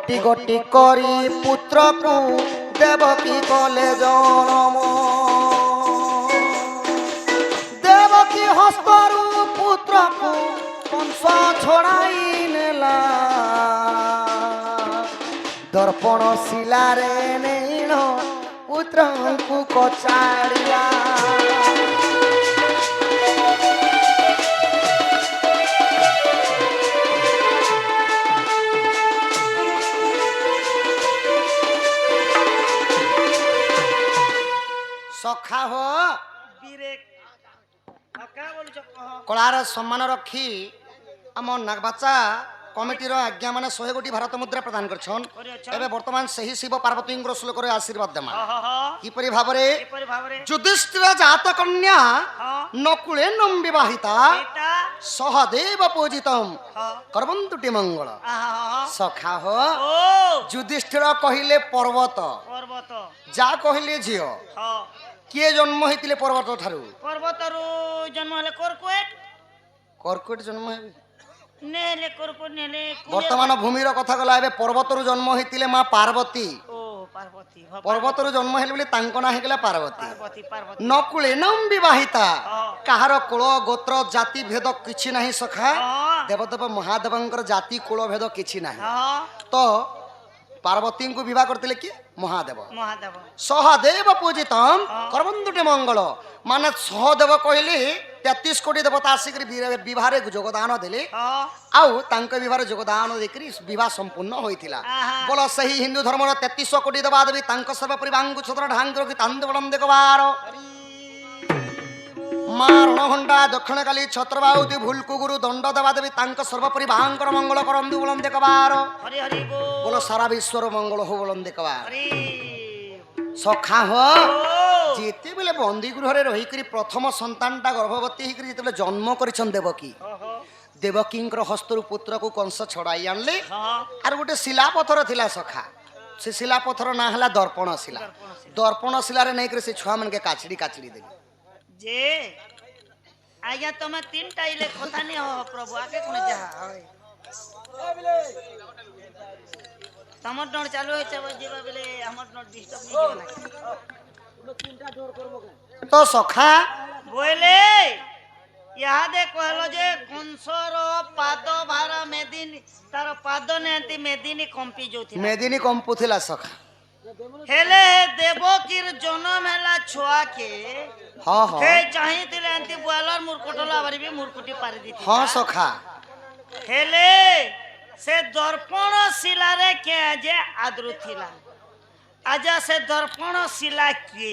ଗୋଟି ଗୋଟି କରି ପୁତ୍ରକୁ ଦେବକୀ କଲେ ଜନମ। ଦେବକୀ ହସ୍ତରୁ ପୁତ୍ରକୁ କଂସ ଛଡ଼ାଇ ନେଲା। ଦର୍ପଣ ଶିଳାରେ ନେଇଣ ପୁତ୍ରଙ୍କୁ କଚାଡ଼ିଲା। ସଖା ହୋ କଳାର ସମ୍ମାନ ରଖି ଆମ ନାଗବାଚା କମିଟିର ଆଜ୍ଞା ମାନେ 100 କୋଟି ଭାରତ ମୁଦ୍ରା ପ୍ରଦାନ କରିଛନ୍। ଏବେ ବର୍ତ୍ତମାନ ସେହି ଶିବ ପାର୍ବତୀଙ୍କର ଶ୍ଲୋକରେ ଆଶୀର୍ବାଦ ଦେମା। କିପରି ଭାବରେ ଯୁଧିଷ୍ଠିର ଜାତ କନ୍ୟା ନକୁଳେ ବିବାହିତା ସହଦେବ ପୂଜିତମ୍ କରବନ୍ତୁଟି ମଙ୍ଗଳ। ସଖା ହୋ ଯୁଧିଷ୍ଠିର କହିଲେ ପର୍ବତ, ଯା କହିଲେ ଝିଅ। କିଏ ଜନ୍ମ ହେଇଥିଲେ ପର୍ବତ ଠାରୁ? ପର୍ବତରୁ ଜନ୍ମ ହେଲେ କର୍କଟ। କର୍କଟ ଜନ୍ମ ହେବେ ନେଲେ କର୍କଟ ନେଲେ ବର୍ତ୍ତମାନ ଭୂମିର କଥା ଗଲା। ଏବେ ପର୍ବତରୁ ଜନ୍ମ ହେଇଥିଲେ ମା ପାର୍ବତୀ। ପାର୍ବତୀ ପର୍ବତରୁ ଜନ୍ମ ହେଲେ ବୋଲି ତାଙ୍କ ନାଁ ହେଇଗଲା ପାର୍ବତୀ। ପାର୍ବତୀ ନକୁଳେ ବିବାହିତା। କାହାର କୁଳ ଗୋତ୍ର ଜାତି ଭେଦ କିଛି ନାହିଁ ସଖା। ଦେବଦେବ ମହାଦେବଙ୍କର ଜାତି କୁଳ ଭେଦ କିଛି ନାହିଁ। ତ ପାର୍ବତୀଙ୍କୁ ବିବାହ କରିଥିଲେ କିଏ? ମହାଦେବ। ସହଦେବ ପୂଜିତମ୍ କରବନ୍ତୁଟି ମଙ୍ଗଳ। ମାନେ ସହଦେବ କହିଲେ 33 କୋଟି ଦେବତା ଆସିକରି ବିବାହରେ ଯୋଗଦାନ ଦେଲେ। ଆଉ ତାଙ୍କ ବିବାହରେ ଯୋଗଦାନ ଦେଇକରି ବିବାହ ସମ୍ପୂର୍ଣ୍ଣ ହୋଇଥିଲା। ବୋଲ ସେହି ହିନ୍ଦୁ ଧର୍ମର 33 କୋଟି ଦେବାଦେବୀ ତାଙ୍କ ସର୍ବପରିବାରଙ୍କୁ ଛତ୍ର ଢାଙ୍ଗ ରଖି ତାନ୍ଦବଳମ ଦେଖବାର ମା ରଣଘଣ୍ଟା ଦକ୍ଷିଣକାଳୀ ଛତ୍ରବାହୁତି ଭୁଲକୁ ଗୁରୁ ଦଣ୍ଡ ଦେବାଦେବୀ ତାଙ୍କ ସର୍ବପରିବାରଙ୍କର ମଙ୍ଗଳ କରନ୍ତୁ ବୋଲନ ଦେଖବାର। ବୋଲ ସାରା ବିଶ୍ୱର ମଙ୍ଗଳ ହଉ ବୋଲନ ଦେଖବାର। ସଖା ହୋ ଯେତେବେଳେ ବନ୍ଦୀ ଗୃହରେ ରହିକରି ପ୍ରଥମ ସନ୍ତାନଟା ଗର୍ଭବତୀ ହେଇକରି ଯେତେବେଳେ ଜନ୍ମ କରିଛନ୍ତି ଦେବକୀ, ଦେବକୀଙ୍କର ହସ୍ତରୁ ପୁତ୍ରକୁ କଂସ ଛଡ଼ାଇ ଆଣିଲେ। ଆର ଗୋଟେ ଶିଳାପଥର ଥିଲା ସଖା। ସେ ଶିଳାପଥର ନାଁ ହେଲା ଦର୍ପଣ ଶିଳା। ଦର୍ପଣ ଶିଳାରେ ନେଇକରି ସେ ଛୁଆ ମାନକେ କାଛିଡ଼ି କାଛିଡ଼ି ଦେଲେ। ଯେ ଆଜ୍ଞା ତମେ ତିନଟା ইলে কথা নি हो प्रभु आके कोन जा तमर डोर चालू होय छबे जेबा बेले हमर नोट डिस्टर्ब नी हो ना तीनटा डोर करबो तो सखा बोले यहाँ दे कहलो जे कंसर पाद भार मेदिनी तार पाद नेंती मेदिनी कंपी जोथि मेदिनी कंपुथिला सखा। हेले देवकीर जन्म हैला छुआ के हां हां हे चाहितिले एंती बोलर मुरकुटला बारी भी मुरकुटी पारी दी हां सखा। हेले से दर्पण शिला रे के जे आद्रु थिला आजा से दर्पण शिला के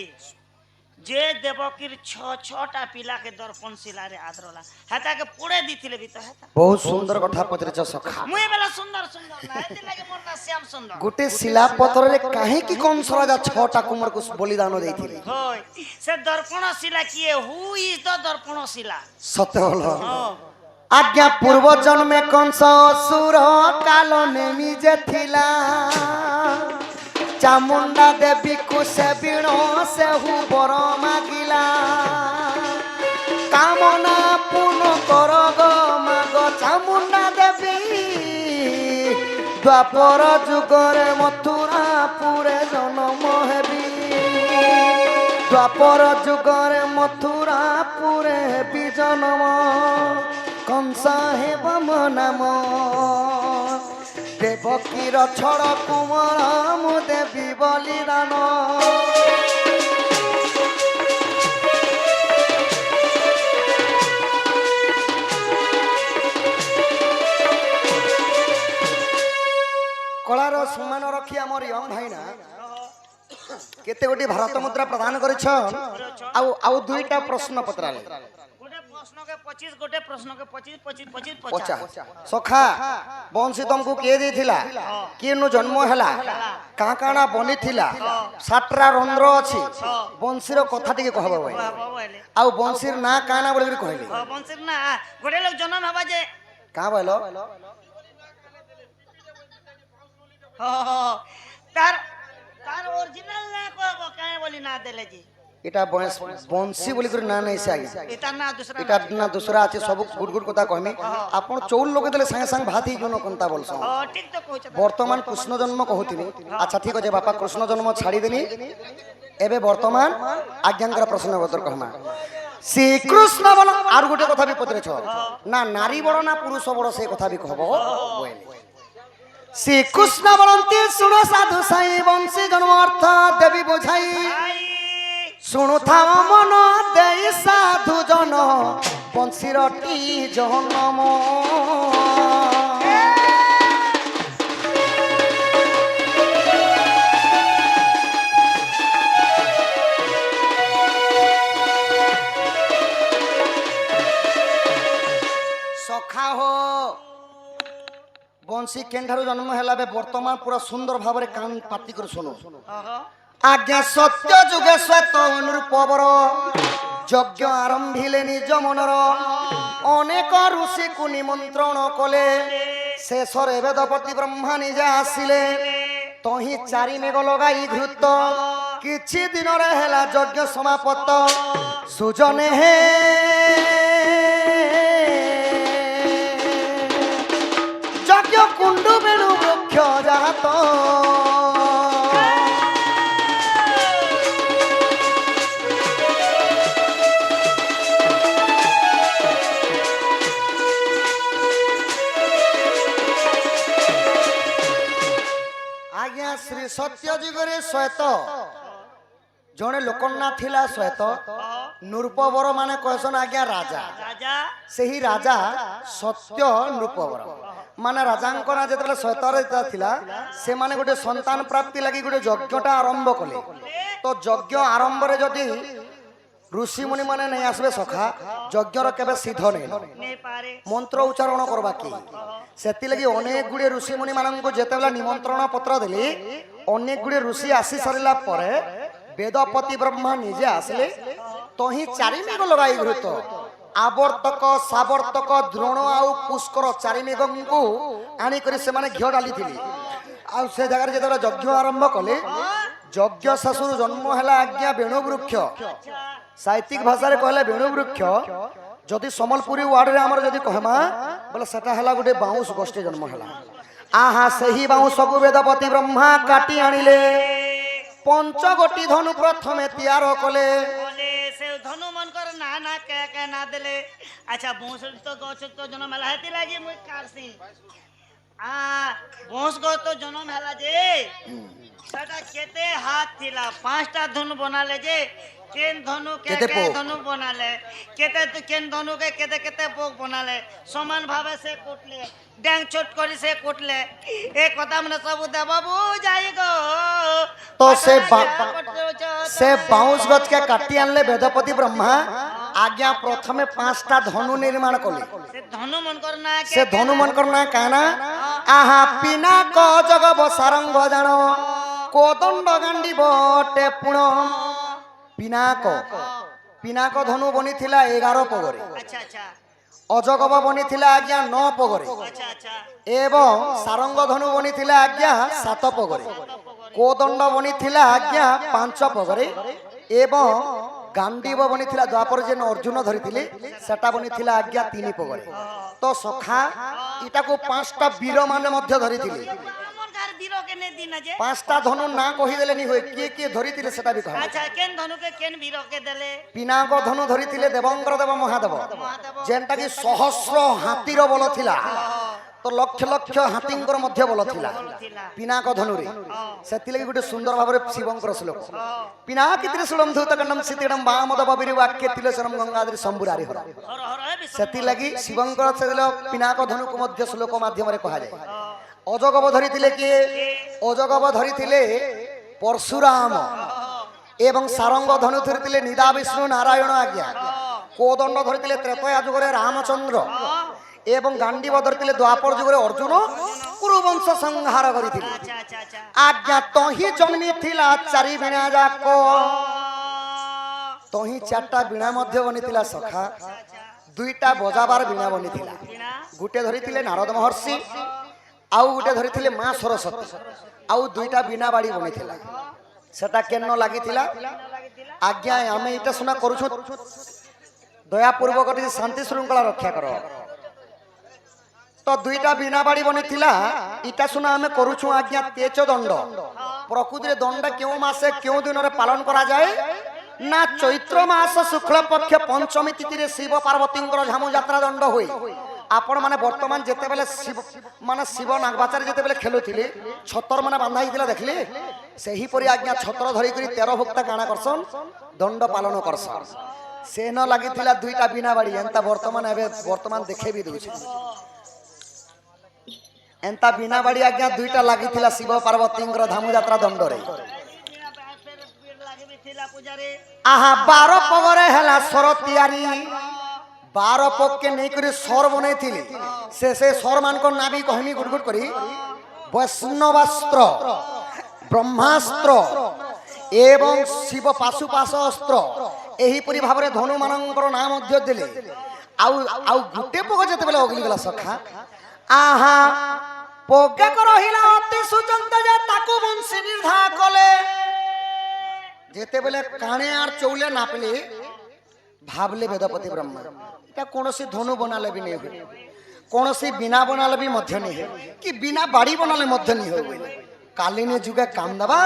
जे देवकीर 6-6टा पिला के दर्पण शिला रे आद्रला हता के पुड़े दिथिले भी तो हता। बहुत सुंदर कथा पत्रिच सखा। मुई बेला सुंदर सुंदर ना एते लागे मोर ना श्याम सुंदर गुटे शिला पत्थर रे काहे की कंस राजा 6टा कुमार को बलिदान देथिले। होय से दर्पण शिला किए हु इज द दर्पण शिला सत्य बोलो। आज्ञा पूर्व जन्मे कंस असुर काल नेमी जे थिला। चामुंडा देवी को से बिणो से हु बर मागिला। कामना पूर्ण कर गो माग चामुंडा देवी। द्वापर जुगरे मथुरापुरे जन्म हेबी। द्वापर जुगरे मथुरापुरे हेबी जन्म। कंस हेब मो नाम। देवकीर छड़ कुमार मु देवी बलिदान। कलार सम्मान रखी आमर यंग भाई ना केते गोटी भारत मुद्रा प्रदान करिछ। आउ दुईटा प्रश्न पत्राले गोटे प्रश्न के 25 गोटे प्रश्न के 25 25 50 सखा बंशी तुमको किए देथिला किए नु जन्म हैला का काना बनी थिला 7टा रंध्र अछि बंशीर कथा टिके कहबो भाई। आउ बंशीर ना काना बोली कहले बंशीर ना गोटे लोग जन्म हबा जे का बोलो तार तार ओरिजिनल ना कहबो काहे बोली ना देले जी এটা বংশী বলি করে না নাই সে আগে এটা না দুসরা এটা না দুসরা আছে সব গুড গুড কথা কহমি আপন চৌল লগে দেলে সাঙ্গে সাঙ্গ ভাত হি কোন কোনটা বলছ ঠিক তো কইছ বর্তমান কৃষ্ণ জন্ম কহুতিনি আচ্ছা ঠিক আছে বাপা কৃষ্ণ জন্ম ছাড়ি দেনি এবে বর্তমান আজ্ঞাঙ্কর প্রশ্ন উত্তর কহমা শ্রীকৃষ্ণ বল আর গোটে কথা বি পত্রেছ না নারী বড় না পুরুষ বড় সেই কথা বি কহব বইলে শ্রীকৃষ্ণ বলন্তি শুনো সাধু সাই বংশী জন্ম অর্থ দেবী বুঝাই শুণু থাও মন দেই সাধু জন বংশীর টি জনম সখা হো বংশী কেনঠাରୁ জন্ମ ହେଲା বে বর্তমান পুরা সুন্দর ভাবে কান পাতি করে শুনো আজ্ঞা সত্য যুগে শ্বেত অনুরূপবর যজ্ঞ আরম্ভিলে নিজ মনর অনেক ঋষিକୁ নিমন্ত্রণ কলে শেষরে বেদপতি ব্রহ্মা নিজে আসিলে তহি চারি মেঘ লগাই ঘৃত କିଛି ଦିନରେ ହେଲା ଯଜ୍ଞ ସମାପତ ସୁଜନେ ହେ ଯଜ୍ଞ କୁଣ୍ଡୁ ବେଣୁ ବୃକ୍ଷ ଜାତ আজ্ঞা শ্রী সত্য যুগরে শ্বেত জনে লোকনা থিলা শ্বেত নৃপবর মানে কয়সন আজ্ঞা রাজা রাজা সেই রাজা সত্য নৃপবর মানে রাজাঙ্কর যেতবে শ্বেতরে থিলা সেমানে গোটে সন্তান প্রাপ্তি লাগি গোটে যজ্ঞটা আরম্ভ কলে তো যজ্ঞ আরম্ভরে যদি ঋষি মুনি মানে নেই আসবে সখা যজ্ঞর কেবে সিদ্ধ নেই নেই পারে মন্ত্র উচ্চারণ করবা কি সেতি লাগি অনেক গুড়ে ঋষি মুনি মানঙ্কু যেতেবেলা নিমন্ত্রণ পত্র দেলি অনেক গুড়ে ঋষি আসি সরিলা পরে বেদপতি ব্রহ্মা নিজে আসলে তহি চারি মেঘ লগাই ঘৃত আবর্তক সাবর্তক দ্রোণ আউ পুষ্কর চারি মেঘঙ্কু আনিকরি সেমানে ঘিও ডালিথিলি ଆଉ ସେ ଜାଗାରେ ଯେତେବେଳେ ଯଜ୍ଞ ଆରମ୍ଭ କଲେ ଯଜ୍ଞ ଶାଶୁରୁ ଜନ୍ମ ହେଲା ଆଜ୍ଞା ବେଣୁ ବୃକ୍ଷ ସାହିତ୍ୟିକ ଭାଷାରେ କହିଲେ ବେଣୁ ବୃକ୍ଷ ଯଦି ସମ୍ବଲପୁରୀ ୱାର୍ଡରେ ଆମର ଯଦି କହମା ବୋଲେ ସେଟା ହେଲା ଗୋଟେ ବାଉଁଶ ଗୋଷ୍ଠୀ ଜନ୍ମ ହେଲା ଆହା ସେହି ବାଉଁଶକୁ ବେଦପତି ବ୍ରହ୍ମା କାଟି ଆଣିଲେ ପଞ୍ଚଗୋଟି ଧନୁ ପ୍ରଥମେ ତିଆର କଲେ বলে সে ধনু মন কর না না কে কে না দেলে আচ্ছা বংশ তো গছ তো জন্ম মেলা হেতি লাগি মুই কারসি বংশ গছ তো জন্ম হেলা যে সেটা কেতে হাত থিলা পাঁচটা ধনু বনালে যে কেন ধনু কে কে ধনু বনালে কেতে তো কেন ধনু কে কেতে কেতে পোক বনালে সমান ভাবে সে কুটলে ড্যাং চোট করি সে কুটলে এ কথা মানে সব দে বাবু যাই গো তো সে বাউঁশ গছকে কাটি আনলে বেদপতি ব্রহ্মা আজ্ঞা প্রথমে পাঁচটা ধনু নির্মাণ কলে সে ধনু মন কর না সে ধনু মন কর না কানা আহা পিনাক জগব সারঙ্গ জাণ কোদণ্ড গান্ডি বটে পুণ পিনাক পিনাক ধনু বনিথিলা 11 পগরে আচ্ছা আচ্ছা অজগব বনিথিলা আজ্ঞা 9 পগরে আচ্ছা আচ্ছা এবং সারঙ্গ ধনু বনিথিলা আজ্ঞা 7 পগরে কোদণ্ড বনিথিলা আজ্ঞা 5 পগরে এবং গান্ডীব বনিথিলা দ্বাপর যেন অর্জুন ধরিଥିଲେ সেটা বনিথিলা আজ্ঞা 3 পগরে তো সখা এটাকু 5টা বীর মানে মধ্য ধরিଥିଲେ মন কার বীর কে নে দিনা যে 5টা ধনু না কহিদেলে নি হয় কিয়ে কিয়ে ধরিଥିଲେ সেটা বি কহ আচ্ছা কেন ধনু কে কেন বীর কে দেলে পিনাক ধনু ধরিଥିଲେ দেবঙ্কর দেব মহাদেব যেনটা কি সহস্র হাতির বল থিলা তো লক্ষ লক্ষ হাতিঙ্কর মধ্য বল থিলা পিনাক ধনুরে সেতিলাগি গোটে সুন্দর ভাবে শিবঙ্কর শ্লোক পিনাকি ত্রিশূলম ধূতকণ্ডম সিতিডম বামদেব বিরি বাক্যে তিলচরম গঙ্গাদ্রি শম্ভুরারি হর হর হর হে বিষ্ণু সেতিলাগি শিবঙ্কর সেদিল পিনাক ধনুক মধ্য শ্লোক মাধ্যমে কহা যায় অজগব ধরিଥିଲେ কিয়ে অজগব ধরিଥିଲେ পরশুরাম এবং সারঙ্গ ধনু ধরিଥିଲେ নিদা বিষ্ণু নারায়ণ আজ্ঞা কোদণ্ড ধরিଥିଲେ ত্রেতয়া যুগরে রামচন্দ্র এবং গান্ডীব ধরিଥିଲେ দ্বাপর যুগরে অর্জুন কুরুবংশ সংহার করিଥିଲେ আচ্ছা আচ্ছা আচ্ছা আজ্ঞা তহি জন্মি থিলা চারি বীণা যাক তহি চারটা বীণা মধ্য বনিଥିଲା সখা দুইটা বজাবার বীণা বনিଥିଲା গোটে ধরিଥିଲେ নারদ মহর্ষি আউ গোটে ধরিଥିଲେ মা সরস্বতী আউ দুইটা বীণা বাড়ি বনিଥିଲା সেটা কেন লাগিଥିଲା आज्ञा आम ये सुना करूँ दयापूर्वक शांति श्रृंखला रक्षा कर तो दुईटा बिना बाड़ी बनी इटा सुना आम करूँ आज्ञा तेज दंड प्रकृति दंड क्यों मासे क्यों दिन में पालन करा जाए ना चैत्र मास शुक्ल पक्ष पंचमी तिथि शिव पार्वती झामु यात्रा दंड हुए आपण माने वर्तमान जेते बेले शिव माने शिव नागबाचारी जेते बेले खेलुथिले छतर माने बांधा हितिला देखले सेही परि आज्ञा छतर धरि करी 13 भक्ता काना करसन दंड पालन करसन से न लागिथिला दुईटा बिना बाड़ी एंता वर्तमान देखे भी दउछि एंता बिना बाड़ी आज्ञा दुईटा लागिथिला शिव पार्वती धामु यात्रा दंड रे आहा 12 पगरे हला सर तियारी 12 पग के नहीं करी स्वर बनई थी से स्वर मान को नाभी कहमी गुट गुट करी वैष्णवास्त्र ब्रह्मास्त्र एवं शिव पाशुपाश अस्त्र एही परि भाबरे धनु मानकर नाम मध्य देले आउ आउ गुटे पग जते बेले ओगली गला सखा आहा पगे को रहिला अति सुचंत जे ताकू वंशी निर्धा कले जेते बेले काणे आर चौले नापले भावले वेदपति ब्रह्मा इटा कोनोसी धनु बनाले भी नहीं हुए कोनोसी बिना बनाले भी मध्य नहीं है कि बिना बाड़ी बनाले मध्य नहीं हुए कालीने जुगे काम दबा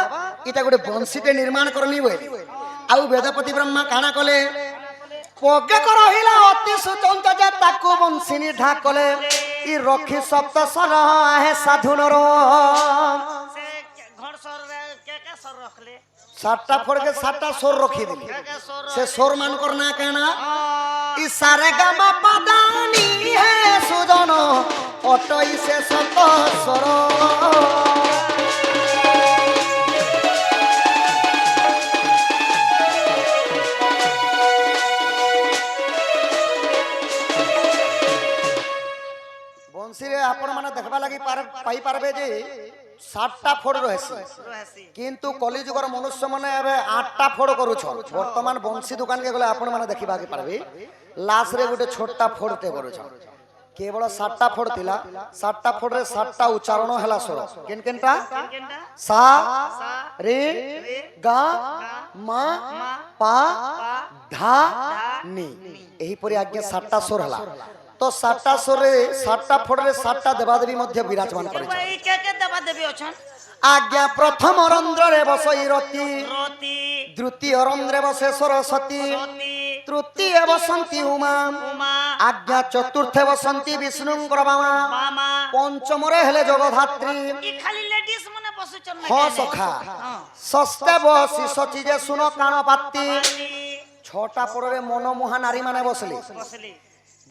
इटा गोटे बंशीटे निर्माण करनी हुए आउ वेदपति ब्रह्मा काना कले पगे को रहिला अति सुचंत जे ताकू वंशिनी ढाकले ई रखी सप्त सर आहे साधुनर से घर सर के सर रखले 7टा फोड़ के 7टा सोर रखी दिली से सोर मान करना कहना इसारे गामा पदानी है सुजन अटई से सत स्वर बंशी रे आपण माने देखबा लागि पाई पारबे जे 7टा फोड़ रहसी किंतु कलिजुगर मनुष्य माने एबे 8टा फोड़ करूछन वर्तमान बंशी दुकान के गले आपण माने देखिबा के पारबे लास्ट रे गुटे छोटा फोड़ते करूछन केवल 7टा फोड़ थिला 7टा फोड़ रे 7टा उच्चारण हला स्वर केन केनटा सा रे गा मा पा धा नी एही परि आज्ञा 7टा स्वर हला तो 7टा स्वर रे 7टा फोड़ रे 7टा देवादेवी मध्य विराजमान करे भाई के देवादेवी अछन आज्ञा प्रथम रंध्र रे बसई रति रति द्वितीय रंध्रे बसे सरस्वती तृतीय बसंती उमा आज्ञा चतुर्थे बसंती विष्णुंकर बामा पंचम रे हेले जगधात्री ई खाली लेडीज मने बसुचन हो सखा षष्ठे बसी सची जे सुनो कान पाती 6टा फोड़ रे मनमोहा नारी माने बसली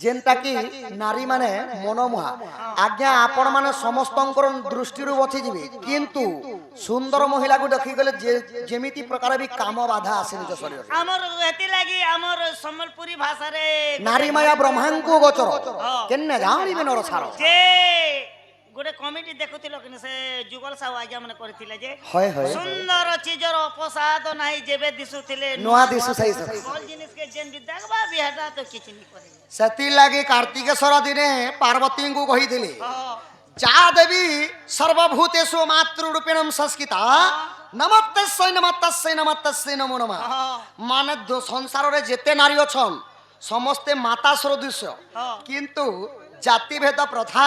जेनटा कि नारी माने मनमोहा आज्ञा आपण माने समस्तंकर दृष्टि रु बची जिवे किंतु सुंदर महिला को देखि गले जेमिति प्रकार भी काम बाधा आसे निज शरीर हमर हेति लागि हमर सम्बलपुरी भाषा रे नारी माया ब्रह्मांको गोचर केन्ने जानि बेनर सारो जे गोटे कमेटी देखुथिलो कि से जुगल साहू आज्ञा माने करथिले जे होय होय सुंदर चीजर अपसाद नाही जेबे दिसुथिले नोआ दिसु सही सब बोल जिनिस के जेन देखबा बिहाटा तो किछ नहीं करे सती लागि कार्तिकेश्वर दिने पार्वती को कहि दिले जा देवी सर्वभूतेषु मातृरूपेण संस्कृता नमस्तस्यै नमस्तस्यै नमस्तस्यै नमो नमः माने संसार रे जेते नारी अछन समस्ते माता सदृश किंतु जाति भेद प्रथा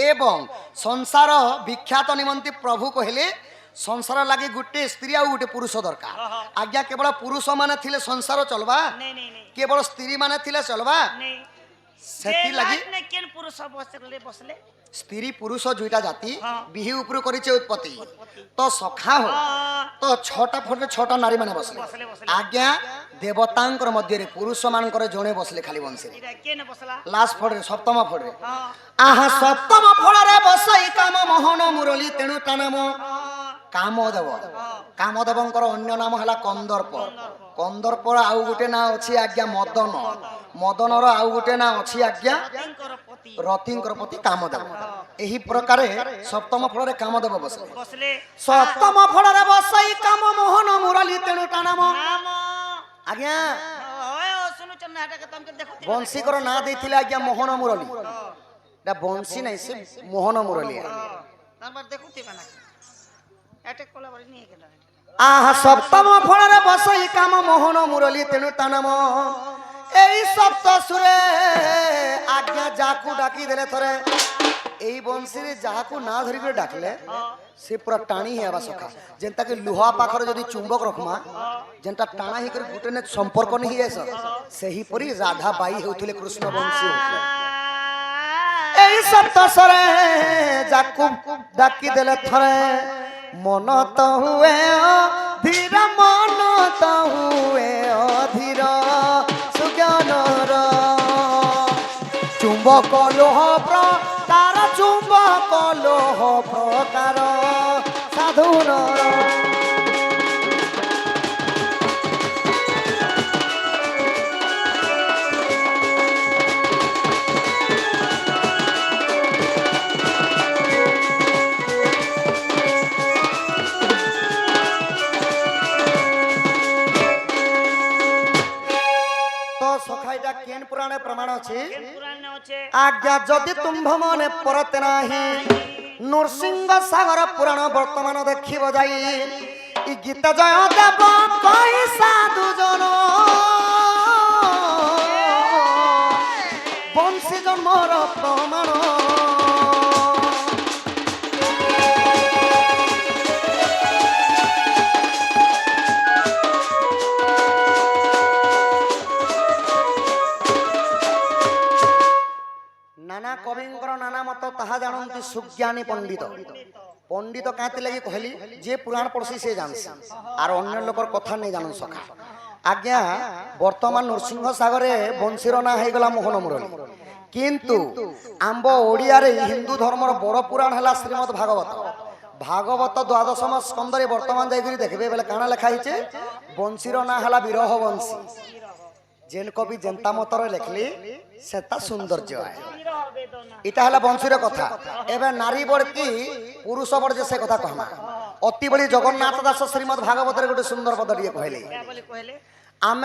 एवं संसार विख्यात निमंती प्रभु कहले संसार लगे गोटे स्त्री आ गोटे पुरुष दरकार आज्ञा केवल पुरुष माने थिले संसार चलबा केवल स्त्री माने थिले चलबा सेति लगी केन पुरुष बसले स्त्री पुरुष दुईटा जाति बिही ऊपर करिचे उत्पत्ति तो सखा हो तो 6टा फोड़ 6टा नारी माने बसले आज्ञा देवतांकर मध्य रे पुरुष मानकर जणे बसले खाली वंशी केने बसला लास्ट फोड़ रे सप्तम फोड़ रे आहा सप्तम फोड़ रे बसई काम मोहन मुरली तेणु तानाम कामदेव कामदेवंकर अन्य नाम हला कंदर्प कंदर्पर आउ गुटे ना अछि आज्ञा मदन मदनर आउ गुटे ना अछि आज्ञा रतिंकर पति कामदेव एही प्रकारे सप्तम फल रे कामदेव बसले सप्तम फल रे बसई काम मोहन मुरली तेणु तानाम आज्ञा सुनु चन्नाटा के तमके देखो बंशी कर ना देथिले आज्ञा मोहन मुरली डा बंशी नै से मोहन मुरली नंबर देखुती बना एटे कोला बड़ी नहीं केला আহা সপ্তম ফଳରେ বসাই কাম মোহন মুরলী তেণু তা নাম এই সপ্ত সুরে আজ্ঞা যাকু ডাকি দেলে থরে এই বংশীরে যাহাকু না ধরি করে ডাকলে সে পুরা টাଣି হেবা সখা যেনটা কি লুহা পাখরে যদি চুম্বক রখমা যেনটা টাଣା হি করে গুটে নে সম্পর্ক নি হেস সেহি পরি রাধা বাই হেউଥିଲେ কৃষ্ণ বংশী হেউଥିଲେ এই সপ্ত সুরে যাকু ডাকি দেলে থরে মন তো হুয়ে ধীর মন তো হুয়ে অধীর সুজ্ঞানর চুম্বক লোহ প্রকার চুম্বক লোহ প্রকার সাধুর সখাইটা কেন পুরাণে প্রমাণ আছে আজ্ঞা যদি তুম্ভ মনে পরতে নাহি নরসিংহ সাগর পুরাণ বর্তমান দেখিব যাই ই গীত জয় দেব কই সাধু জন বংশী জন্মর প্রমাণ নানা কবিঙ্কর নানা মত তাহা জানন্তি সুজ্ঞানী পণ্ডিত পণ্ডিত কাঁতে লাগি কহিলি যে পুরাণ পড়ছি সে জানছে আর অন্য লোকর কথা নেই জানুন সখা আজ্ঞা বর্তমান নরসিংহ সাগরে বংশীর না হয়ে গলা মোহন মুরলী কিন্তু আম্ব ওড়িয়ারে হিন্দু ধর্মর বড় পুরাণ হেলা শ্রীমদ ভাগবত ভাগবত দ্বাদশম স্কন্ধরে বর্তমান যাই দেখবে বেলে কাଣା লেখা হয়েছে বংশীর না হেলা বিরহ বংশী যেন কবি জেন্তা মতরে লেখলি সেটা সৌন্দর্য এটা হল বংশীর কথা এবার নারী বড় কি পুরুষ বড় যে সে কথা কহমা অতি বড়ি জগন্নাথ দাস শ্রীমদ ভাগবতের গোটে সুন্দর পদ দিয়ে কহিলি আমি